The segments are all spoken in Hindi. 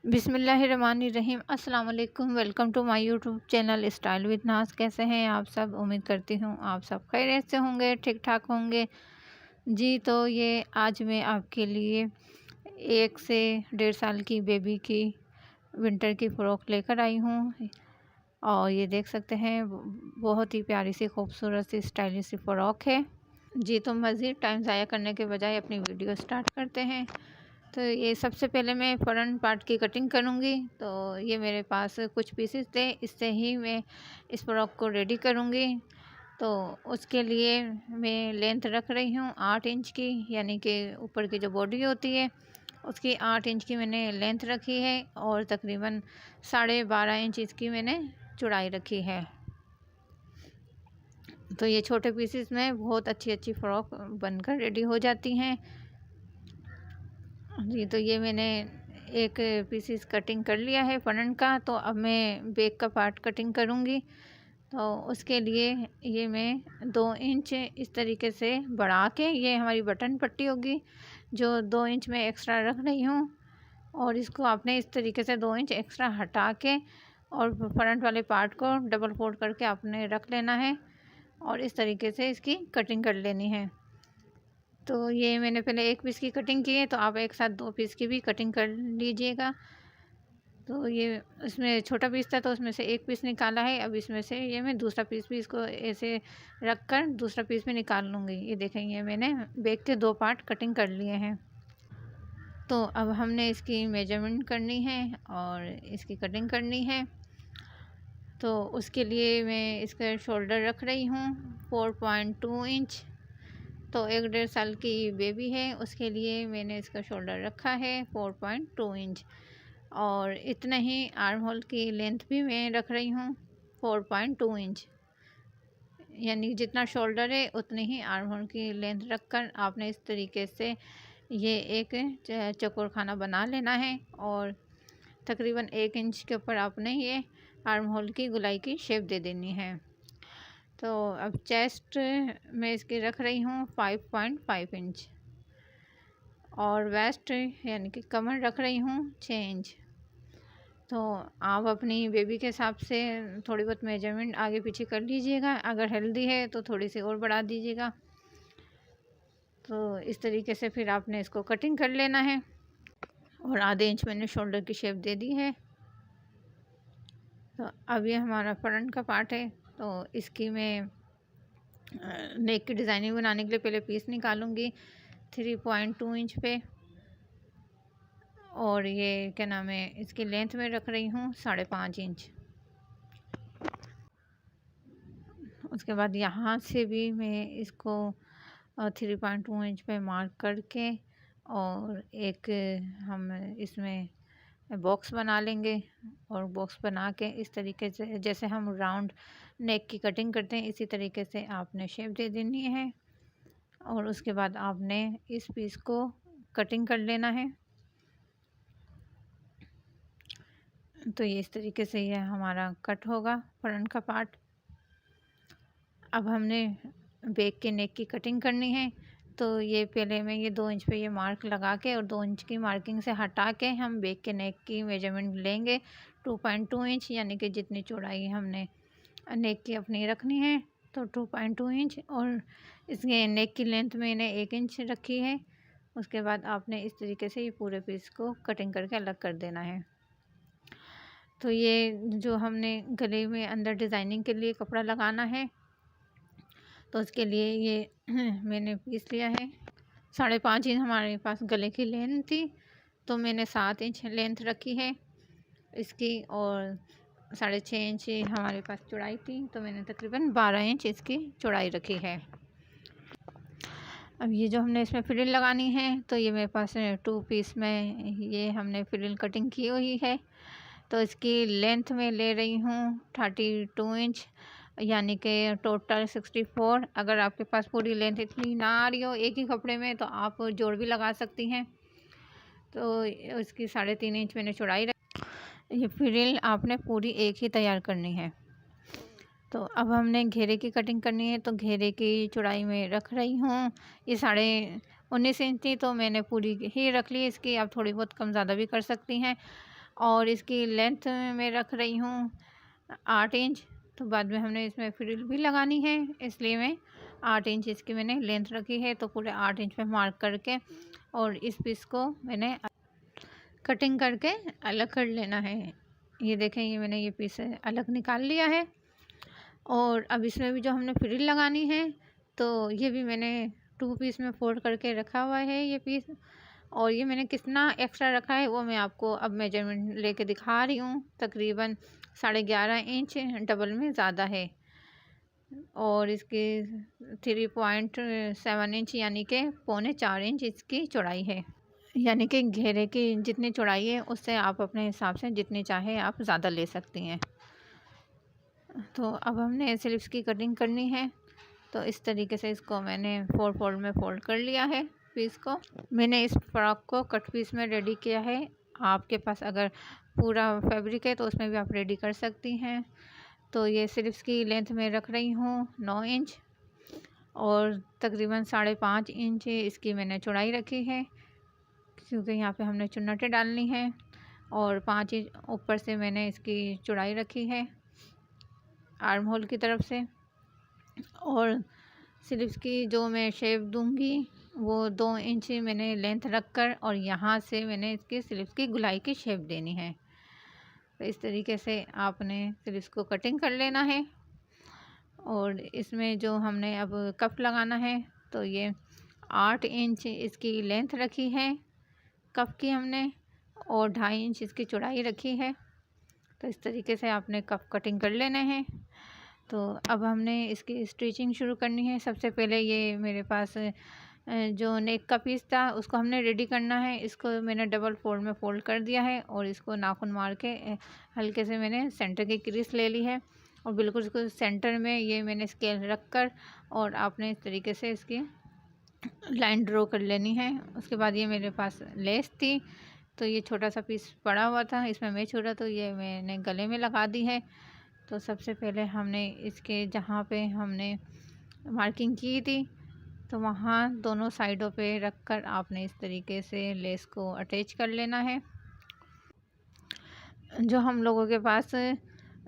बिस्मिल्लाहिर्रहमानिर्रहीम। अस्सलाम वालेकुम। Welcome to my YouTube channel style with Naaz. कैसे हैं आप सब? उम्मीद करती हूँ आप सब खैरियत से होंगे, ठीक ठाक होंगे जी। तो ये आज मैं आपके लिए 1 से 1.5 साल की बेबी की विंटर की फ़्रॉक लेकर आई हूँ। और ये देख सकते हैं बहुत ही प्यारी सी खूबसूरत सी स्टाइलिश सी फ़्रॉक है जी। तो मज़ीद टाइम ज़ाया करने के बजाय अपनी वीडियो स्टार्ट करते हैं। तो ये सबसे पहले मैं फ्रंट पार्ट की कटिंग करूँगी। तो ये मेरे पास कुछ पीसेस थे, इससे ही मैं इस फ्रॉक को रेडी करूँगी। तो उसके लिए मैं लेंथ रख रही हूँ 8 इंच की, यानी कि ऊपर की जो बॉडी होती है उसकी 8 इंच की मैंने लेंथ रखी है और तकरीबन 12.5 इंच इसकी मैंने चौड़ाई रखी है। तो ये छोटे पीसेस में बहुत अच्छी फ़्रॉक बनकर रेडी हो जाती हैं जी। तो ये मैंने एक पीसेस कटिंग कर लिया है फ्रंट का। तो अब मैं बैक का पार्ट कटिंग करूँगी। तो उसके लिए ये मैं 2 इंच इस तरीके से बढ़ा के, ये हमारी बटन पट्टी होगी जो 2 इंच में एक्स्ट्रा रख रही हूँ, और इसको आपने इस तरीके से 2 इंच एक्स्ट्रा हटा के और फ्रंट वाले पार्ट को डबल फोल्ड करके आपने रख लेना है और इस तरीके से इसकी कटिंग कर लेनी है। तो ये मैंने पहले 1 पीस की कटिंग की है, तो आप एक साथ 2 पीस की भी कटिंग कर लीजिएगा। तो ये इसमें छोटा पीस था तो उसमें से 1 पीस निकाला है। अब इसमें से ये मैं दूसरा पीस भी इसको ऐसे रख कर दूसरा पीस भी निकाल लूँगी। ये देखें, ये मैंने बैक के 2 पार्ट कटिंग कर लिए हैं। तो अब हमने इसकी मेजरमेंट करनी है और इसकी कटिंग करनी है। तो उसके लिए मैं इसका शोल्डर रख रही हूँ 4.2 इंच। तो 1.5 साल की बेबी है, उसके लिए मैंने इसका शोल्डर रखा है 4.2 इंच। और इतना ही आर्म होल की लेंथ भी मैं रख रही हूँ 4.2 इंच, यानी जितना शोल्डर है उतनी ही आर्म होल की लेंथ रखकर आपने इस तरीके से ये एक चौकोर खाना बना लेना है। और तकरीबन 1 इंच के ऊपर आपने ये आर्म होल की गुलाई की शेप दे देनी है। तो अब चेस्ट में इसकी रख रही हूँ 5.5 इंच और वेस्ट यानी कि कमर रख रही हूँ 6 इंच। तो आप अपनी बेबी के हिसाब से थोड़ी बहुत मेजरमेंट आगे पीछे कर लीजिएगा। अगर हेल्दी है तो थोड़ी सी और बढ़ा दीजिएगा। तो इस तरीके से फिर आपने इसको कटिंग कर लेना है। और आधे इंच मैंने शोल्डर की शेप दे दी है। तो अब ये हमारा फ्रंट का पार्ट है। तो इसकी मैं नेक की डिज़ाइनिंग बनाने के लिए पहले पीस निकालूंगी 3.2 इंच पे। और ये क्या नाम है, इसकी लेंथ में रख रही हूँ 5.5 इंच। उसके बाद यहाँ से भी मैं इसको 3.2 इंच पे मार्क करके और एक हम इसमें बॉक्स बना लेंगे। और बॉक्स बना के इस तरीके से जैसे हम राउंड नेक की कटिंग करते हैं इसी तरीके से आपने शेप दे देनी है। और उसके बाद आपने इस पीस को कटिंग कर लेना है। तो ये इस तरीके से ये हमारा कट होगा फ्रंट का पार्ट। अब हमने बैक के नेक की कटिंग करनी है। तो ये पहले मैं ये 2 इंच पे ये मार्क लगा के और 2 इंच की मार्किंग से हटा के हम बैक के नेक की मेजरमेंट लेंगे 2.2 इंच, यानी कि जितनी चौड़ाई हमने नेक की अपनी रखनी है तो 2.2 इंच। और इसके नेक की लेंथ मैंने 1 इंच रखी है। उसके बाद आपने इस तरीके से ये पूरे पीस को कटिंग करके अलग कर देना है। तो ये जो हमने गले में अंदर डिज़ाइनिंग के लिए कपड़ा लगाना है तो उसके लिए ये मैंने पीस लिया है 5.5 इंच हमारे पास गले की लेंथ थी। तो मैंने 7 इंच लेंथ रखी है इसकी और 6.5 इंच हमारे पास चौड़ाई थी। तो मैंने तकरीबन 12 इंच इसकी चौड़ाई रखी है। अब ये जो हमने इसमें फ्रिल लगानी है तो ये मेरे पास 2 पीस में ये हमने फ्रिल कटिंग की हुई है। तो इसकी लेंथ में ले रही हूँ 32 इंच, यानी कि टोटल 64। अगर आपके पास पूरी लेंथ इतनी ना आ रही हो एक ही कपड़े में तो आप जोड़ भी लगा सकती हैं। तो इसकी 3.5 इंच मैंने चौड़ाई रखी। ये फ्रिल आपने पूरी एक ही तैयार करनी है। तो अब हमने घेरे की कटिंग करनी है। तो घेरे की चौड़ाई में रख रही हूँ ये 19.5 इंच थी, तो मैंने पूरी ही रख ली। इसकी आप थोड़ी बहुत कम ज़्यादा भी कर सकती हैं। और इसकी लेंथ में रख रही हूँ 8 इंच। तो बाद में हमने इसमें फ्रिल भी लगानी है, इसलिए मैं 8 इंच इसकी मैंने लेंथ रखी है। तो पूरे 8 इंच पे मार्क करके और इस पीस को मैंने कटिंग करके अलग कर लेना है। ये देखें, ये मैंने ये पीस अलग निकाल लिया है। और अब इसमें भी जो हमने फ्रिल लगानी है, तो ये भी मैंने 2 पीस में फोल्ड करके रखा हुआ है ये पीस। और ये मैंने कितना एक्स्ट्रा रखा है वो मैं आपको अब मेजरमेंट लेके दिखा रही हूँ। तकरीबन 11.5 इंच डबल में ज़्यादा है और इसकी 3.7 इंच यानी कि 3.25 इंच इसकी चौड़ाई है। यानी कि घेरे की जितनी चौड़ाई है उससे आप अपने हिसाब से जितनी चाहे आप ज़्यादा ले सकती हैं। तो अब हमने स्लीव्स की कटिंग करनी है। तो इस तरीके से इसको मैंने 4 फोल्ड में फोल्ड कर लिया है पीस को। मैंने इस फ्रॉक को कट पीस में रेडी किया है। आपके पास अगर पूरा फैब्रिक है तो उसमें भी आप रेडी कर सकती हैं। तो ये स्लीव्स की लेंथ में रख रही हूँ 9 इंच और तकरीबन 5.5 इंच इसकी मैंने चौड़ाई रखी है, क्योंकि यहाँ पे हमने चुन्नटें डालनी है। और 5 इंच ऊपर से मैंने इसकी चौड़ाई रखी है आर्म होल की तरफ से। और स्लीव्स की जो मैं शेप दूंगी वो 2 इंच मैंने लेंथ रखकर और यहाँ से मैंने इसकी स्लीव्स की गुलाई की शेप देनी है। तो इस तरीके से आपने स्लीव्स को कटिंग कर लेना है। और इसमें जो हमने अब कप लगाना है, तो ये 8 इंच इसकी लेंथ रखी है कप की हमने और 2.5 इंच इसकी चौड़ाई रखी है। तो इस तरीके से आपने कप कटिंग कर लेने हैं। तो अब हमने इसकी स्टिचिंग शुरू करनी है। सबसे पहले ये मेरे पास जो नेक का पीस था उसको हमने रेडी करना है। इसको मैंने डबल फोल्ड में फोल्ड कर दिया है और इसको नाखून मार के हल्के से मैंने सेंटर की क्रीज ले ली है और बिल्कुल इसको सेंटर में ये मैंने स्केल रख कर और आपने इस तरीके से इसकी लाइन ड्रॉ कर लेनी है। उसके बाद ये मेरे पास लेस थी, तो ये छोटा सा पीस पड़ा हुआ था, इसमें मैच हो रहा, तो ये मैंने गले में लगा दी है। तो सबसे पहले हमने इसके जहाँ पे हमने मार्किंग की थी तो वहाँ दोनों साइडों पे रखकर आपने इस तरीके से लेस को अटैच कर लेना है। जो हम लोगों के पास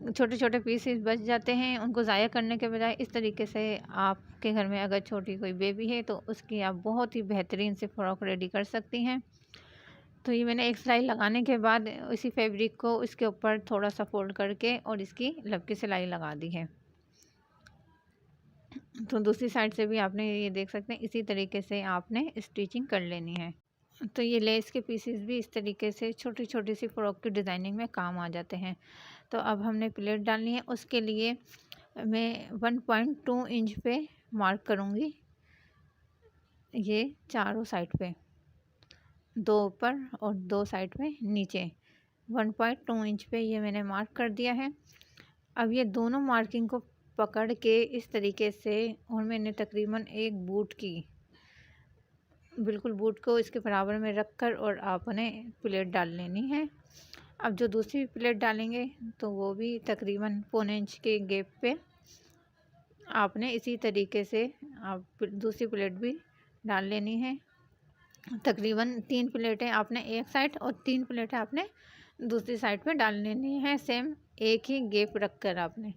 छोटे छोटे पीसेस बच जाते हैं उनको ज़ाया करने के बजाय इस तरीके से आपके घर में अगर छोटी कोई बेबी है तो उसकी आप बहुत ही बेहतरीन से फ़्रॉक रेडी कर सकती हैं। तो ये मैंने एक सिलाई लगाने के बाद इसी फैब्रिक को इसके ऊपर थोड़ा सा फोल्ड करके और इसकी लपकी सिलाई लगा दी है। तो दूसरी साइड से भी आपने ये देख सकते हैं इसी तरीके से आपने स्टिचिंग कर लेनी है। तो ये लेस के पीसेस भी इस तरीके से छोटी छोटी सी फ्रॉक की डिज़ाइनिंग में काम आ जाते हैं। तो अब हमने प्लेट डालनी है, उसके लिए मैं 1.2 इंच पे मार्क करूँगी। ये चारों साइड पे, 2 ऊपर और 2 साइड में नीचे 1.2 इंच पे ये मैंने मार्क कर दिया है। अब ये दोनों मार्किंग को पकड़ के इस तरीके से और मैंने तकरीबन एक बूट की बिल्कुल बूट को इसके बराबर में रखकर और आपने प्लेट डाल लेनी है। अब जो दूसरी प्लेट डालेंगे तो वो भी तकरीबन 1.25 इंच के गैप पे आपने इसी तरीके से आप दूसरी प्लेट भी डाल लेनी है। तकरीबन 3 प्लेटें आपने एक साइड और 3 प्लेटें आपने दूसरी साइड पे डाल लेनी है, सेम एक ही गैप रख कर आपने।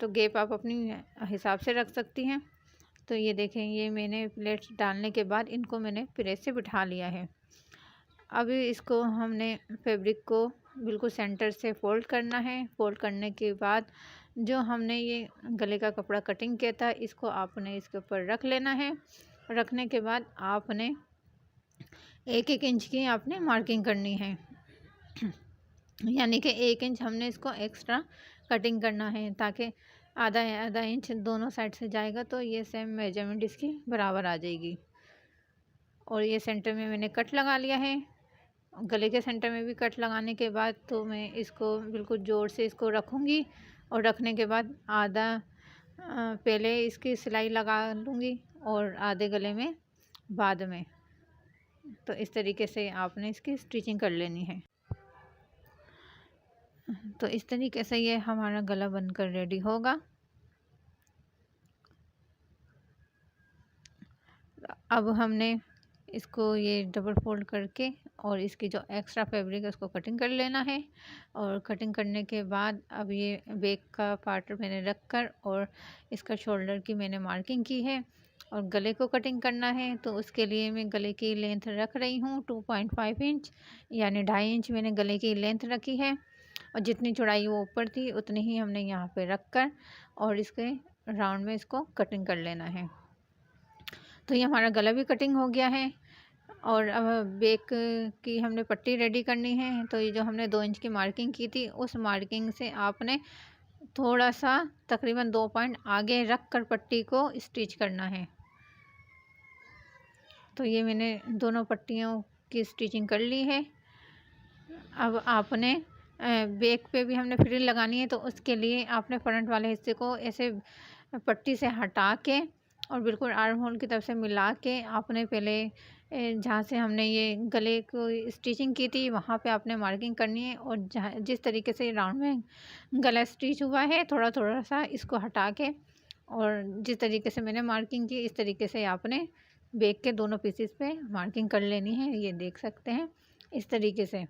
तो गैप आप अपनी हिसाब से रख सकती हैं। तो ये देखें, ये मैंने प्लेट्स डालने के बाद इनको मैंने प्रेस से बिठा लिया है। अभी इसको हमने फैब्रिक को बिल्कुल सेंटर से फोल्ड करना है। फोल्ड करने के बाद जो हमने ये गले का कपड़ा कटिंग किया था इसको आपने इसके ऊपर रख लेना है। रखने के बाद आपने 1-1 इंच की आपने मार्किंग करनी है यानी कि 1 इंच हमने इसको एक्स्ट्रा कटिंग करना है ताकि आधा इंच दोनों साइड से जाएगा तो ये सेम मेजरमेंट इसकी बराबर आ जाएगी। और ये सेंटर में मैंने कट लगा लिया है। गले के सेंटर में भी कट लगाने के बाद तो मैं इसको बिल्कुल जोर से इसको रखूँगी और रखने के बाद आधा पहले इसकी सिलाई लगा लूँगी और आधे गले में बाद में। तो इस तरीके से आपने इसकी स्टिचिंग कर लेनी है। तो इस तरीके से ये हमारा गला बनकर रेडी होगा। अब हमने इसको ये डबल फोल्ड करके और इसकी जो एक्स्ट्रा फैब्रिक है उसको कटिंग कर लेना है। और कटिंग करने के बाद अब ये बैक का पार्ट मैंने रख कर और इसका शोल्डर की मैंने मार्किंग की है और गले को कटिंग करना है। तो उसके लिए मैं गले की लेंथ रख रही हूँ 2.5 इंच, यानी 2.5 इंच मैंने गले की लेंथ रखी है। और जितनी चौड़ाई वो ऊपर थी उतनी ही हमने यहाँ पे रख कर और इसके राउंड में इसको कटिंग कर लेना है। तो ये हमारा गला भी कटिंग हो गया है। और अब बैक की हमने पट्टी रेडी करनी है। तो ये जो हमने 2 इंच की मार्किंग की थी उस मार्किंग से आपने थोड़ा सा तकरीबन 2 पॉइंट आगे रख कर पट्टी को स्टिच करना है। तो ये मैंने दोनों पट्टियों की स्टिचिंग कर ली है। अब आपने बैक पे भी हमने फ्रिल लगानी है। तो उसके लिए आपने फ्रंट वाले हिस्से को ऐसे पट्टी से हटा के और बिल्कुल आर्म होल की तरफ से मिला के आपने पहले जहाँ से हमने ये गले को स्टिचिंग की थी वहाँ पे आपने मार्किंग करनी है। और जहाँ जिस तरीके से राउंड में गला स्टिच हुआ है थोड़ा थोड़ा सा इसको हटा के और जिस तरीके से मैंने मार्किंग की इस तरीके से आपने बैक के दोनों पीसेस पे मार्किंग कर लेनी है। ये देख सकते हैं इस तरीके से।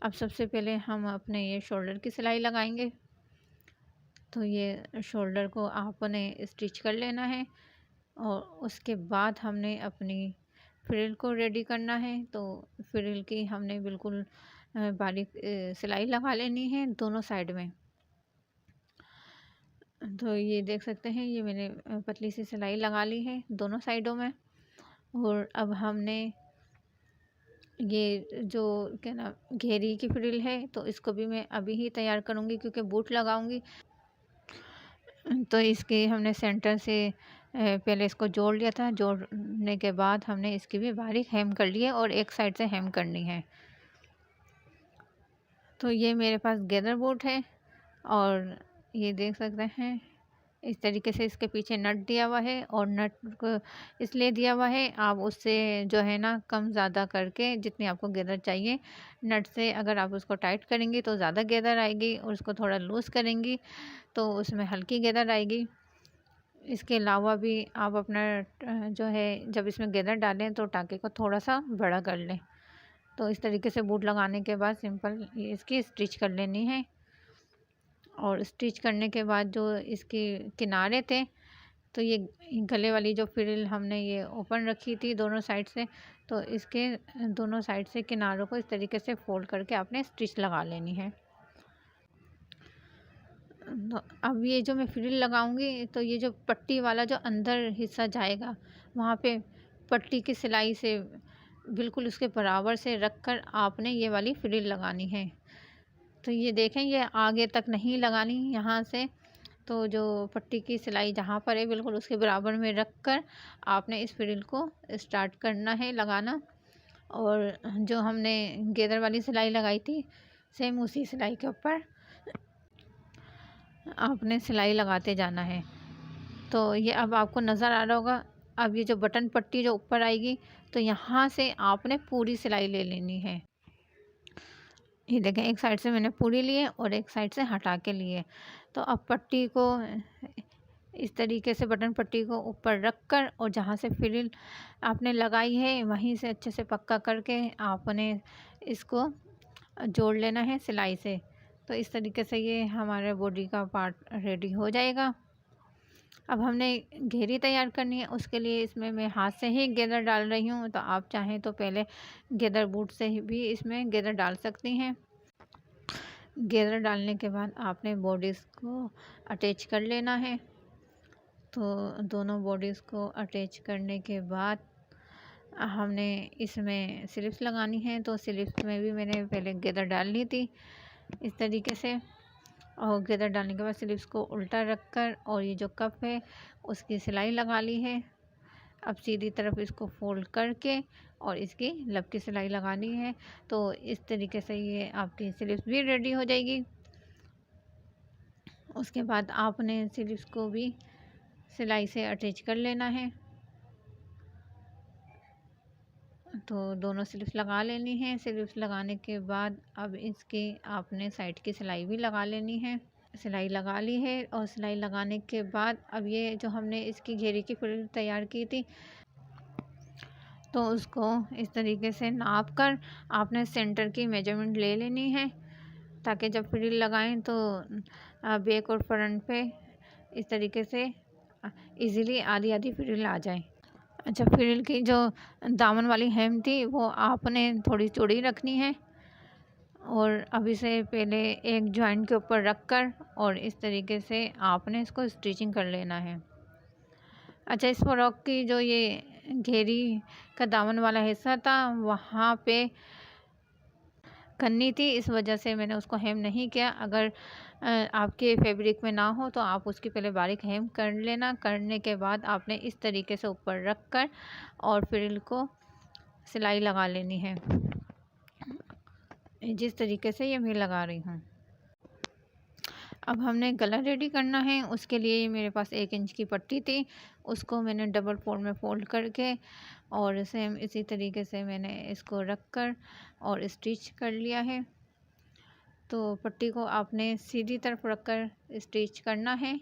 अब सबसे पहले हम अपने ये शोल्डर की सिलाई लगाएंगे। तो ये शोल्डर को आपने स्टिच कर लेना है और उसके बाद हमने अपनी फ्रिल को रेडी करना है। तो फ्रिल की हमने बिल्कुल बारीक सिलाई लगा लेनी है दोनों साइड में। तो ये देख सकते हैं ये मैंने पतली सी सिलाई लगा ली है दोनों साइडों में। और अब हमने ये जो क्या ना घेरी की फ्रिल है तो इसको भी मैं अभी ही तैयार करूँगी क्योंकि बूट लगाऊँगी। तो इसके हमने सेंटर से पहले इसको जोड़ लिया था। जोड़ने के बाद हमने इसकी भी बारीक हेम कर ली है और एक साइड से हेम करनी है। तो ये मेरे पास गैदर बूट है और ये देख सकते हैं इस तरीके से इसके पीछे नट दिया हुआ है। और नट को इसलिए दिया हुआ है आप उससे जो है ना कम ज़्यादा करके जितनी आपको गैदर चाहिए नट से अगर आप उसको टाइट करेंगी तो ज़्यादा गैदर आएगी और उसको थोड़ा लूज़ करेंगी तो उसमें हल्की गैदर आएगी। इसके अलावा भी आप अपना जो है जब इसमें गैदर डालें तो टाँके को थोड़ा सा बड़ा कर लें। तो इस तरीके से बूट लगाने के बाद सिंपल इसकी स्टिच कर लेनी है। और स्टिच करने के बाद जो इसके किनारे थे तो ये गले वाली जो फ्रिल हमने ये ओपन रखी थी दोनों साइड से। तो इसके दोनों साइड से किनारों को इस तरीके से फोल्ड करके आपने स्टिच लगा लेनी है। तो अब ये जो मैं फ्रिल लगाऊंगी तो ये जो पट्टी वाला जो अंदर हिस्सा जाएगा वहाँ पे पट्टी की सिलाई से बिल्कुल उसके बराबर से रख कर आपने ये वाली फ्रिल लगानी है। तो ये देखें ये आगे तक नहीं लगानी यहाँ से। तो जो पट्टी की सिलाई जहाँ पर है बिल्कुल उसके बराबर में रख कर आपने इस फ्रिल को स्टार्ट करना है लगाना। और जो हमने गैदर वाली सिलाई लगाई थी सेम उसी सिलाई के ऊपर आपने सिलाई लगाते जाना है। तो ये अब आपको नज़र आ रहा होगा। अब ये जो बटन पट्टी जो ऊपर आएगी तो यहाँ से आपने पूरी सिलाई ले लेनी है। ये देखें एक साइड से मैंने पूरी ली है और एक साइड से हटा के ली है। तो अब पट्टी को इस तरीके से बटन पट्टी को ऊपर रख कर और जहाँ से फ्रिल आपने लगाई है वहीं से अच्छे से पक्का करके आपने इसको जोड़ लेना है सिलाई से। तो इस तरीके से ये हमारे बॉडी का पार्ट रेडी हो जाएगा। अब हमने घेरी तैयार करनी है उसके लिए इसमें मैं हाथ से ही गैदर डाल रही हूँ। तो आप चाहें तो पहले गैदर बूट से ही भी इसमें गैदर डाल सकती हैं। गैदर डालने के बाद आपने बॉडीज़ को अटैच कर लेना है। तो दोनों बॉडीज़ को अटैच करने के बाद हमने इसमें स्लिप्स लगानी है। तो स्लिप्स में भी मैंने पहले गैदर डाल ली थी इस तरीके से। और गैदर डालने के बाद स्लिप्स को उल्टा रखकर और ये जो कप है उसकी सिलाई लगा ली है। अब सीधी तरफ इसको फोल्ड करके और इसकी लब की सिलाई लगानी है। तो इस तरीके से ये आपकी स्लिप्स भी रेडी हो जाएगी। उसके बाद आपने स्लिप्स को भी सिलाई से अटैच कर लेना है। तो दोनों स्लिप्स लगा लेनी है। स्लिप्स लगाने के बाद अब इसके आपने साइड की सिलाई भी लगा लेनी है। सिलाई लगा ली है और सिलाई लगाने के बाद अब ये जो हमने इसकी घेरी की फ्रिल तैयार की थी तो उसको इस तरीके से नाप कर आपने सेंटर की मेजरमेंट ले लेनी है, ताकि जब फ्रिल लगाएं तो बैक और फ्रंट पे इस तरीके से इजीली आधी आधी फ्रिल आ जाए। अच्छा, फ्रिल की जो दामन वाली हेम थी वो आपने थोड़ी चौड़ी रखनी है, और अभी से पहले एक जॉइंट के ऊपर रख कर और इस तरीके से आपने इसको स्टिचिंग कर लेना है। अच्छा, इस फ्रॉक की जो ये घेरी का दामन वाला हिस्सा था वहाँ पे करनी थी, इस वजह से मैंने उसको हेम नहीं किया। अगर आपके फैब्रिक में ना हो तो आप उसकी पहले बारीक हेम कर लेना। करने के बाद आपने इस तरीके से ऊपर रख कर और फ्रिल को सिलाई लगा लेनी है, जिस तरीके से ये मैं लगा रही हूँ। अब हमने गला रेडी करना है। उसके लिए मेरे पास 1 इंच की पट्टी थी, उसको मैंने डबल फोल्ड में फोल्ड करके और सेम इसी तरीके से मैंने इसको रख कर और स्टिच कर लिया है। तो पट्टी को आपने सीधी तरफ रख कर स्टिच करना है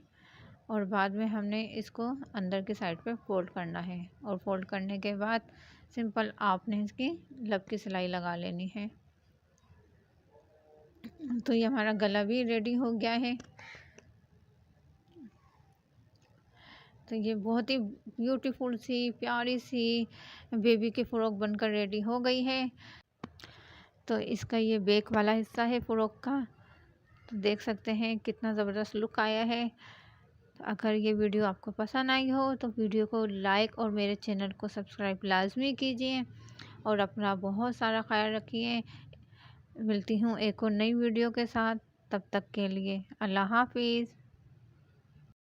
और बाद में हमने इसको अंदर की साइड पे फोल्ड करना है, और फोल्ड करने के बाद सिंपल आपने इसकी लब की सिलाई लगा लेनी है। तो ये हमारा गला भी रेडी हो गया है। तो ये बहुत ही ब्यूटीफुल सी प्यारी सी बेबी की फ़्रॉक बनकर रेडी हो गई है। तो इसका ये बैक वाला हिस्सा है फ़्रॉक का, तो देख सकते हैं कितना ज़बरदस्त लुक आया है। तो अगर ये वीडियो आपको पसंद आई हो तो वीडियो को लाइक और मेरे चैनल को सब्सक्राइब लाजमी कीजिए, और अपना बहुत सारा ख्याल रखिए। मिलती हूँ एक और नई वीडियो के साथ, तब तक के लिए अल्लाह हाफिज़।